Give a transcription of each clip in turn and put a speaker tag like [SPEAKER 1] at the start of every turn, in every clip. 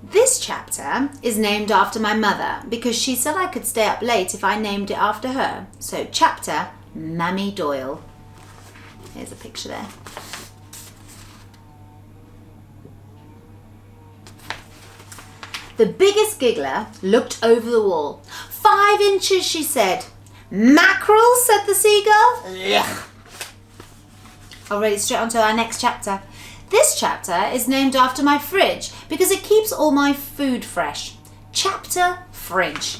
[SPEAKER 1] This chapter is named after my mother because she said I could stay up late if I named it after her. So chapter Mammy Doyle. Here's a picture there. The biggest giggler looked over the wall. 5 inches, she said. Mackerel, said the seagull. Ugh. Already straight on to our next chapter. This chapter is named after my fridge because it keeps all my food fresh. Chapter Fridge.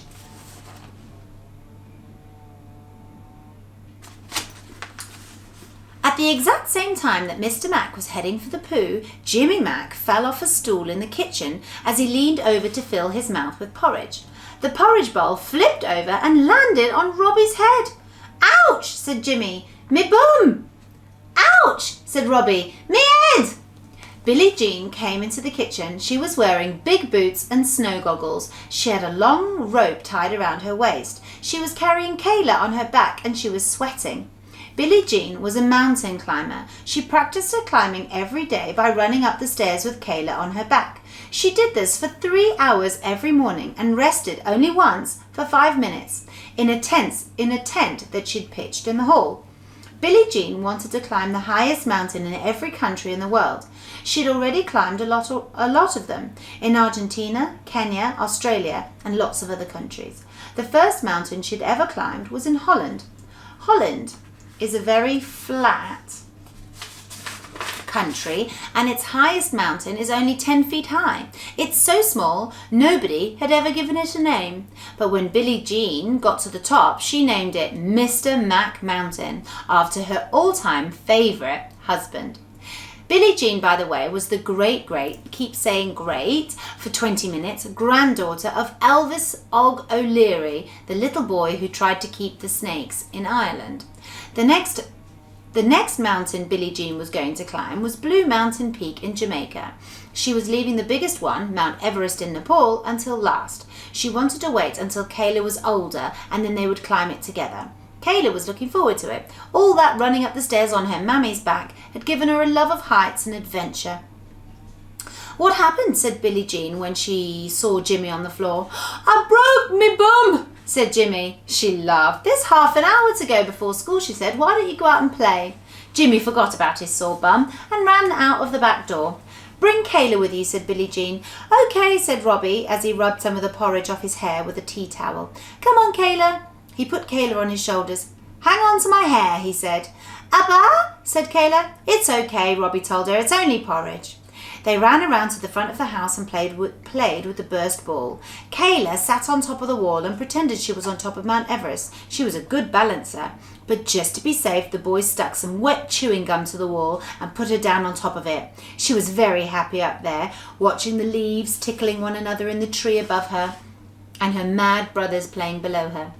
[SPEAKER 1] At the exact same time that Mr. Mac was heading for the poo, Jimmy Mac fell off a stool in the kitchen as he leaned over to fill his mouth with porridge. The porridge bowl flipped over and landed on Robbie's head. Ouch, said Jimmy. Me bum. Ouch, said Robbie. Me head. Billie Jean came into the kitchen. She was wearing big boots and snow goggles. She had a long rope tied around her waist. She was carrying Kayla on her back and she was sweating. Billie Jean was a mountain climber. She practiced her climbing every day by running up the stairs with Kayla on her back. She did this for 3 hours every morning and rested only once for 5 minutes in a tent that she'd pitched in the hall. Billie Jean wanted to climb the highest mountain in every country in the world. She'd already climbed a lot of them in Argentina, Kenya, Australia, and lots of other countries. The first mountain she'd ever climbed was in Holland. Holland is a very flat country and its highest mountain is only 10 feet high. It's so small, nobody had ever given it a name. But when Billie Jean got to the top, she named it Mr. Mac Mountain after her all-time favourite husband. Billie Jean, by the way, was the keep saying great for 20 minutes, granddaughter of Elvis Og O'Leary, the little boy who tried to keep the snakes in Ireland. The next mountain Billie Jean was going to climb was Blue Mountain Peak in Jamaica. She was leaving the biggest one, Mount Everest in Nepal, until last. She wanted to wait until Kayla was older and then they would climb it together. Kayla was looking forward to it. All that running up the stairs on her mammy's back had given her a love of heights and adventure. What happened? Said Billie Jean when she saw Jimmy on the floor. I broke me bum, said Jimmy. She laughed. There's half an hour to go before school, she said. Why don't you go out and play? Jimmy forgot about his sore bum and ran out of the back door. Bring Kayla with you, said Billie Jean. Okay, said Robbie as he rubbed some of the porridge off his hair with a tea towel. Come on, Kayla. He put Kayla on his shoulders. Hang on to my hair, he said. Abba, said Kayla. It's okay, Robbie told her. It's only porridge. They ran around to the front of the house and played with the burst ball. Kayla sat on top of the wall and pretended she was on top of Mount Everest. She was a good balancer. But just to be safe, the boys stuck some wet chewing gum to the wall and put her down on top of it. She was very happy up there, watching the leaves tickling one another in the tree above her and her mad brothers playing below her.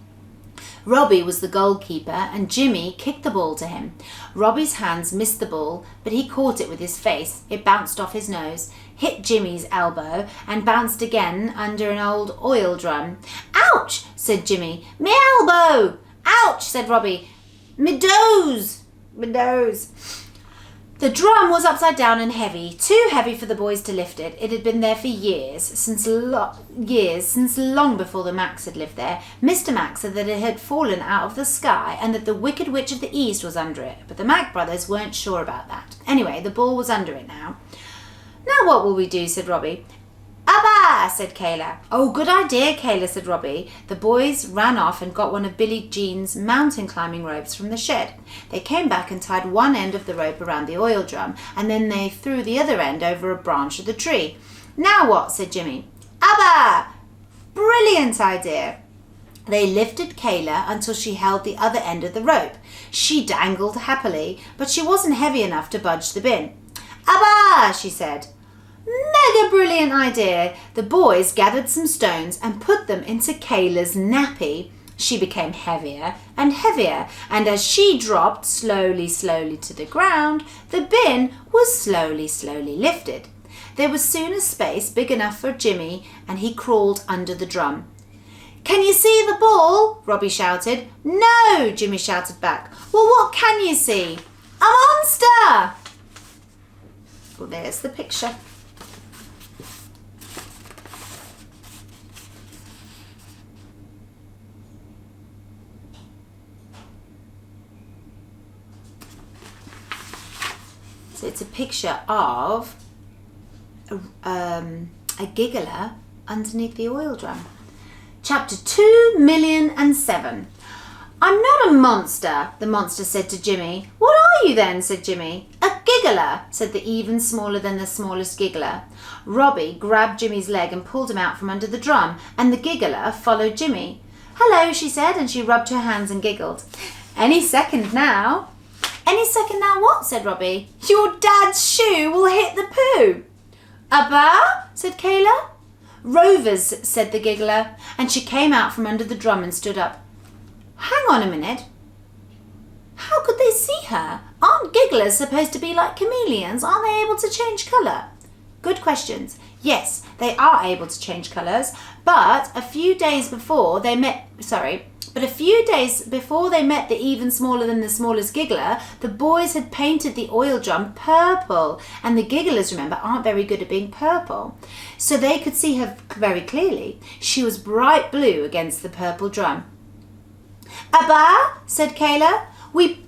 [SPEAKER 1] Robbie was the goalkeeper and Jimmy kicked the ball to him. Robbie's hands missed the ball, but he caught it with his face. It bounced off his nose, hit Jimmy's elbow, and bounced again under an old oil drum. Ouch, said Jimmy. Me elbow! Ouch, said Robbie. Me nose! Me nose. The drum was upside down and heavy, too heavy for the boys to lift it. It had been there for years, since long before the Macs had lived there. Mr. Mac said that it had fallen out of the sky and that the Wicked Witch of the East was under it, but the Mac brothers weren't sure about that. Anyway, the ball was under it now. Now what will we do, said Robbie. Abba, said Kayla. Oh, good idea, Kayla, said Robbie. The boys ran off and got one of Billie Jean's mountain climbing ropes from the shed. They came back and tied one end of the rope around the oil drum, and then they threw the other end over a branch of the tree. Now what? Said Jimmy. Abba! Brilliant idea. They lifted Kayla until she held the other end of the rope. She dangled happily, but she wasn't heavy enough to budge the bin. Abba, she said. Mega brilliant idea. The boys gathered some stones and put them into Kayla's nappy. She became heavier and heavier, and as she dropped slowly to the ground, the bin was slowly lifted. There was soon a space big enough for Jimmy, and he crawled under the drum. Can you see the ball? Robbie shouted. No, Jimmy shouted back. Well, what can you see? A monster! Well, there's the picture. So it's a picture of a giggler underneath the oil drum. Chapter 2,000,007. I'm not a monster, the monster said to Jimmy. What are you then, said Jimmy. A giggler, said the even smaller than the smallest giggler. Robbie grabbed Jimmy's leg and pulled him out from under the drum, and the giggler followed Jimmy. Hello, she said, and she rubbed her hands and giggled. Any second now. Any second now what? Said Robbie. Your dad's shoe will hit the poo. Abba? Said Kayla. Rovers, said the giggler, and she came out from under the drum and stood up. Hang on a minute. How could they see her? Aren't gigglers supposed to be like chameleons? Aren't they able to change colour? Good questions. Yes, they are able to change colours, but a few days before they met the even smaller than the smallest giggler, the boys had painted the oil drum purple, and the gigglers, remember, aren't very good at being purple. So they could see her very clearly. She was bright blue against the purple drum. Abba, said Kayla. We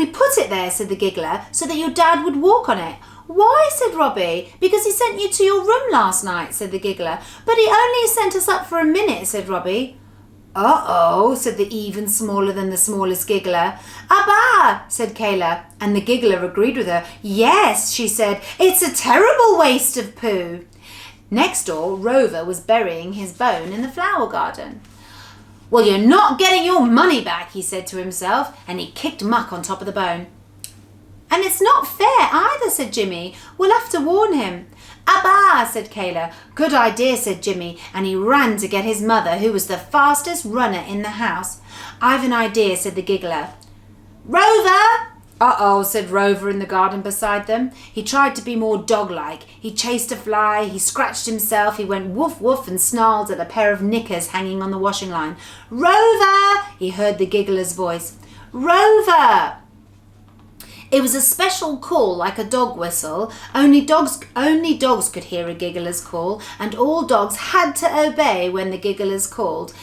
[SPEAKER 1] put it there, said the giggler, so that your dad would walk on it. Why, said Robbie. Because he sent you to your room last night, said the giggler. But he only sent us up for a minute, said Robbie. Uh-oh, said the even smaller than the smallest giggler. Abba, said Kayla, and the giggler agreed with her. Yes, she said, it's a terrible waste of poo. Next door, Rover was burying his bone in the flower garden. Well, you're not getting your money back, he said to himself, and he kicked muck on top of the bone. And it's not fair either, said Jimmy. We'll have to warn him. Abba, said Kayla. Good idea, said Jimmy, and he ran to get his mother, who was the fastest runner in the house. I've an idea, said the giggler. Rover! Uh-oh, said Rover in the garden beside them. He tried to be more dog-like. He chased a fly, he scratched himself, he went woof woof and snarled at a pair of knickers hanging on the washing line. Rover! He heard the giggler's voice. Rover! It was a special call, like a dog whistle. Only dogs could hear a giggler's call, and all dogs had to obey when the giggler's called.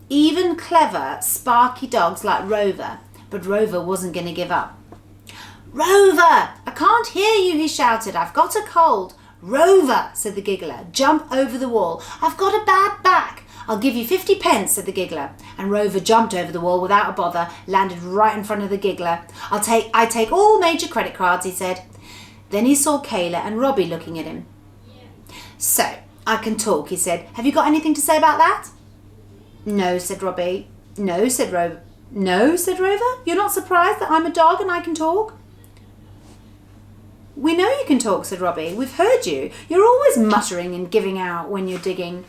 [SPEAKER 1] Even clever, sparky dogs like Rover. But Rover wasn't going to give up. Rover! I can't hear you, he shouted. I've got a cold. Rover, said the giggler. Jump over the wall. I've got a bad back. I'll give you 50 pence, said the giggler. And Rover jumped over the wall without a bother, landed right in front of the giggler. I take all major credit cards, he said. Then he saw Kayla and Robbie looking at him. So, I can talk, he said. Have you got anything to say about that? No, said Robbie. No, said Rover. No, said Rover. You're not surprised that I'm a dog and I can talk? We know you can talk, said Robbie. We've heard you. You're always muttering and giving out when you're digging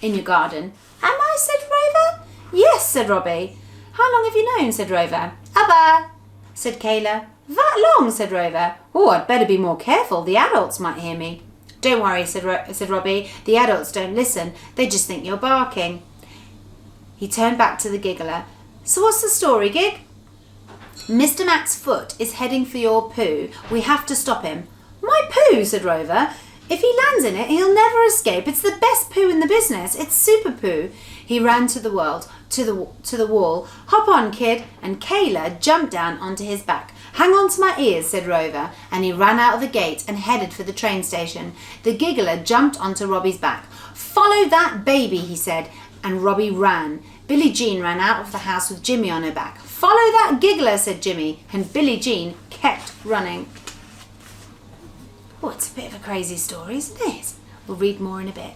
[SPEAKER 1] in your garden. Am I, said Rover? Yes, said Robbie. How long have you known, said Rover. Abba, said Kayla. That long, said Rover. Oh, I'd better be more careful. The adults might hear me. Don't worry, said Robbie. The adults don't listen. They just think you're barking. He turned back to the giggler. So what's the story, Gig? Mr. Mac's foot is heading for your poo. We have to stop him. My poo, said Rover. If he lands in it, he'll never escape. It's the best poo in the business. It's super poo. He ran to the wall. Hop on, kid. And Kayla jumped down onto his back. Hang on to my ears, said Rover. And he ran out of the gate and headed for the train station. The giggler jumped onto Robbie's back. Follow that baby, he said. And Robbie ran. Billie Jean ran out of the house with Jimmy on her back. Follow that giggler, said Jimmy. And Billie Jean kept running. Oh, it's a bit of a crazy story, isn't it? We'll read more in a bit.